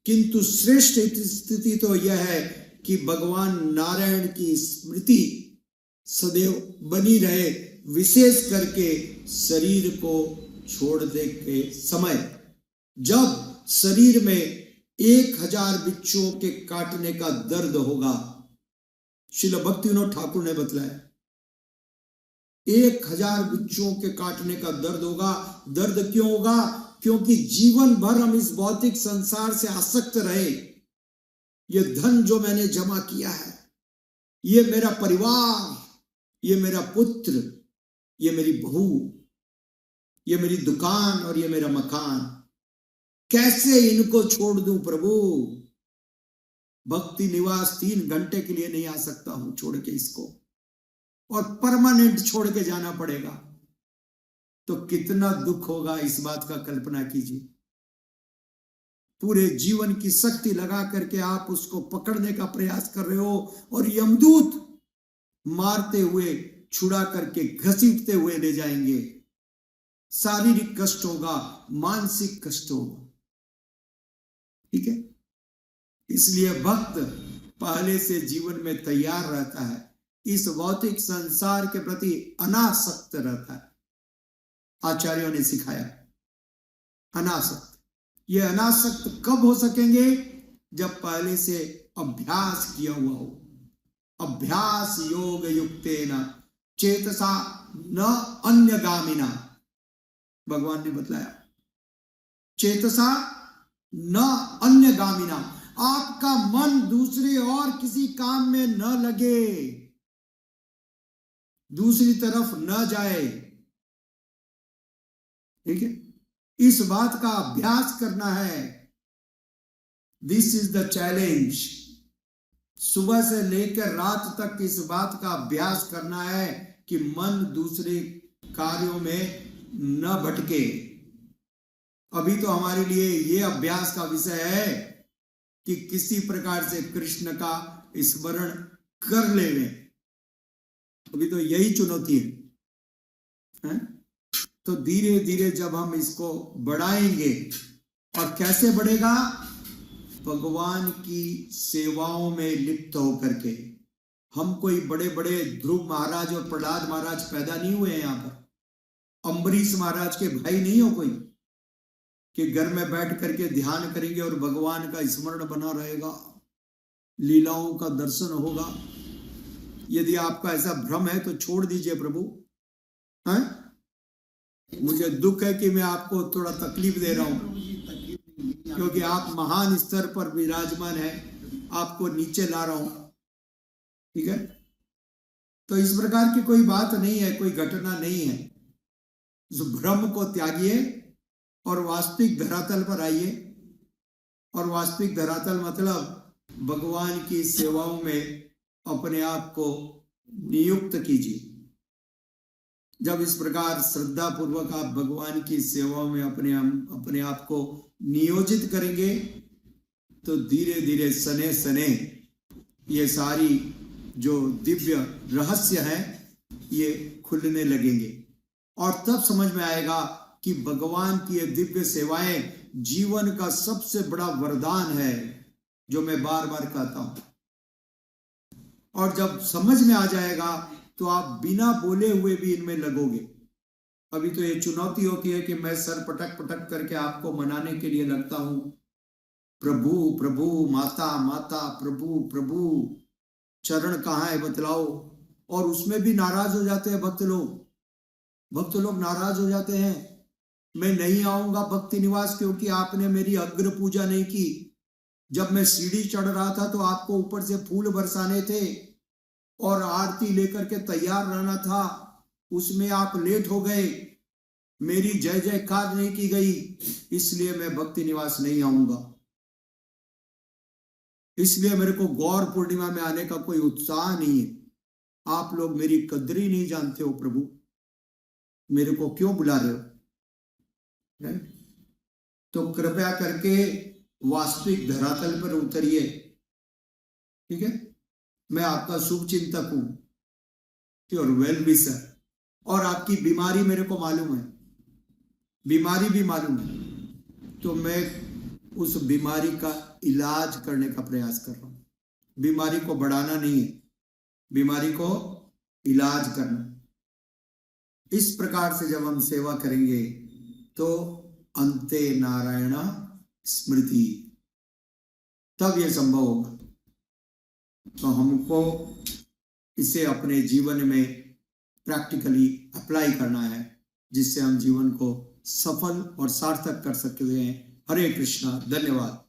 किंतु श्रेष्ठ स्थिति तो यह है कि भगवान नारायण की स्मृति सदैव बनी रहे, विशेष करके शरीर को छोड़ने के समय, जब शरीर में 1000 बिच्छुओं के काटने का दर्द होगा। श्रील भक्तिविनोद ठाकुर ने बतलाया 1000 बिच्छुओं के काटने का दर्द होगा। दर्द क्यों होगा? क्योंकि जीवन भर हम इस भौतिक संसार से आसक्त रहे। ये धन जो मैंने जमा किया है, ये मेरा परिवार, ये मेरा पुत्र, ये मेरी बहू, ये मेरी दुकान और ये मेरा मकान, कैसे इनको छोड़ दूं प्रभु? भक्ति निवास 3 घंटे के लिए नहीं आ सकता हूं छोड़ के इसको, और परमानेंट छोड़ के जाना पड़ेगा। तो कितना दुख होगा इस बात का कल्पना कीजिए। पूरे जीवन की शक्ति लगा करके आप उसको पकड़ने का प्रयास कर रहे हो, और यमदूत मारते हुए, छुड़ा करके, घसीटते हुए ले जाएंगे। शारीरिक कष्ट होगा, मानसिक कष्ट होगा। ठीक है, इसलिए भक्त पहले से जीवन में तैयार रहता है, इस भौतिक संसार के प्रति अनासक्त रहता है। आचार्यों ने सिखाया अनासक्त। ये अनासक्त कब हो सकेंगे? जब पहले से अभ्यास किया हुआ हो। अभ्यास योग युक्तेन चेतसा न अन्यगामिना, भगवान ने बतलाया। चेतसा न अन्यगामिना, आपका मन दूसरे और किसी काम में न लगे, दूसरी तरफ न जाए। ठीक है, इस बात का अभ्यास करना है। This is the challenge. सुबह से लेकर रात तक इस बात का अभ्यास करना है कि मन दूसरे कार्यों में न भटके। अभी तो हमारे लिए ये अभ्यास का विषय है कि किसी प्रकार से कृष्ण का स्मरण कर लेवे। अभी तो यही चुनौती है? तो धीरे धीरे जब हम इसको बढ़ाएंगे, और कैसे बढ़ेगा? भगवान की सेवाओं में लिप्त होकर के। हम कोई बड़े बड़े ध्रुव महाराज और प्रहलाद महाराज पैदा नहीं हुए हैं यहाँ पर। अम्बरीश महाराज के भाई नहीं हो कोई कि घर में बैठ करके ध्यान करेंगे और भगवान का स्मरण बना रहेगा, लीलाओं का दर्शन होगा। यदि आपका ऐसा भ्रम है तो छोड़ दीजिए प्रभु। हैं? मुझे दुख है कि मैं आपको थोड़ा तकलीफ दे रहा हूं, क्योंकि आप महान स्तर पर विराजमान है, आपको नीचे ला रहा हूं। ठीक है, तो इस प्रकार की कोई बात नहीं है, कोई घटना नहीं है। उस भ्रम को त्यागिए और वास्तविक धरातल पर आइए। और वास्तविक धरातल मतलब भगवान की सेवाओं में अपने आप को नियुक्त कीजिए। जब इस प्रकार श्रद्धा पूर्वक आप भगवान की सेवा में अपने आप को नियोजित करेंगे, तो धीरे धीरे सने सने ये सारी जो दिव्य रहस्य हैं ये खुलने लगेंगे। और तब समझ में आएगा कि भगवान की ये दिव्य सेवाएं जीवन का सबसे बड़ा वरदान है, जो मैं बार बार कहता हूं। और जब समझ में आ जाएगा तो आप बिना बोले हुए भी इनमें लगोगे। अभी तो ये चुनौती होती है कि मैं सर पटक पटक करके आपको मनाने के लिए लगता हूं, प्रभु प्रभु, माता माता, प्रभु प्रभु, चरण कहाँ है बतलाओ। और उसमें भी नाराज हो जाते हैं भक्त लोग नाराज हो जाते हैं। मैं नहीं आऊंगा भक्ति निवास क्योंकि आपने मेरी अग्र पूजा नहीं की। जब मैं सीढ़ी चढ़ रहा था तो आपको ऊपर से फूल बरसाने थे और आरती लेकर के तैयार रहना था, उसमें आप लेट हो गए, मेरी जय जयकार नहीं की गई, इसलिए मैं भक्ति निवास नहीं आऊंगा। इसलिए मेरे को गौर पूर्णिमा में आने का कोई उत्साह नहीं है। आप लोग मेरी कदर ही नहीं जानते हो प्रभु, मेरे को क्यों बुला रहे हो? तो कृपया करके वास्तविक धरातल पर उतरिए। ठीक है, मैं आपका शुभ चिंतक हूं और वेल विशर, और आपकी बीमारी मेरे को मालूम है, बीमारी भी मालूम है। तो मैं उस बीमारी का इलाज करने का प्रयास कर रहा हूं। बीमारी को बढ़ाना नहीं है, बीमारी को इलाज करना। इस प्रकार से जब हम सेवा करेंगे तो अंते नारायण स्मृति, तब यह संभव होगा। तो हमको इसे अपने जीवन में प्रैक्टिकली अप्लाई करना है, जिससे हम जीवन को सफल और सार्थक कर सकते हैं। हरे कृष्णा, धन्यवाद।